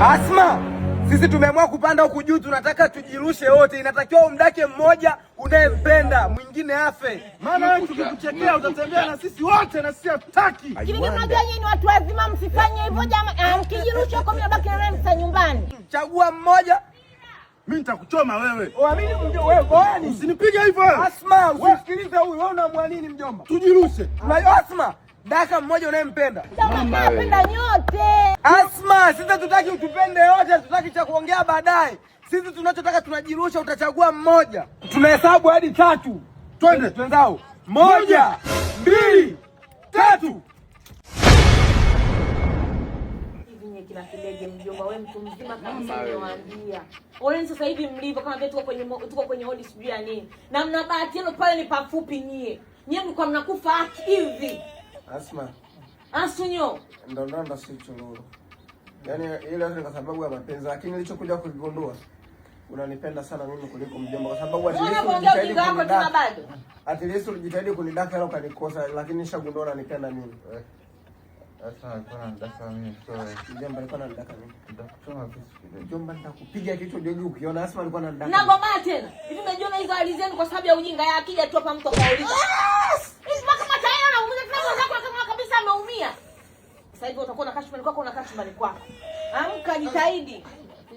Asma, sisi tumeamua kupanda huku juu, tunataka tujirushe wote. Inatakiwa umdake mmoja unayempenda, mwingine afe. Maana wewe tukikuchekea utatembea na sisi wote na sisi hatutaki. Lakini mnajua nyinyi ni watu wazima, msifanye hivyo jamaa. Mkijirusha huko mimi nabaki na wewe msa nyumbani. Chagua mmoja. Mimi nitakuchoma wewe. Uamini mjomba wewe kwani? Usinipige hivyo. Asma, usikilize huyu. Wewe unamwamini mjomba? Tujirushe. Unajua Asma, daka mmoja unayempenda. Jamaa napenda nyote. Asma, sisi tutaki utupende yote, tutaki cha kuongea baadaye. Sisi tunachotaka tunajirusha, utachagua mmoja. Tunahesabu hadi 3. Twende. Twendao. 1, 2, 3. Kila kilege mjomba, wewe mtu mzima kabisa nimewaambia. Ole sasa hivi mlivyo kama vile tuko kwenye hodi sijui ya nini. Na mna bahati yenu pale ni pafupi nyie. Nyie mlikuwa mnakufa hivi. Asma. Asunyo. Ndo si chunguru. Yaani ile ni kwa sababu ya mapenzi, lakini nilichokuja kugundua unanipenda sana mimi kuliko mjomba, kwa sababu at least ulijitahidi kunidaka leo kanikosa, lakini nishagundua unanipenda mimi. Sasa alikuwa anadaka mimi sio. Mjomba alikuwa anadaka mimi. Nitakuchoma kisu kidogo. Mjomba nitakupiga kichwa jeje ukiona Asma alikuwa anadaka. Nagoma tena. Hivi umejiona hizo hali zenu kwa sababu ya ujinga ya akija tu hapa mtu akauliza. Hizi kama tayari anaumia tena zako kama kabisa ameumia. Sasa hivi utakuwa na kashfa kwako una kashfa kwako. Amka jitahidi.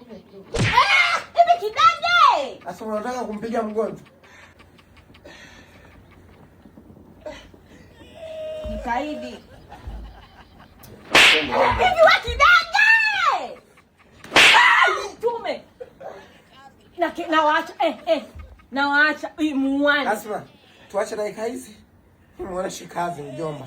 Hivi kidange. Asma unataka kumpiga mgonjwa? Jitahidi. Hivi wakidange! Tume! Nawaacha, nawaacha, muone. Asma, tuache dakika hizi. Muone shikazi mjomba.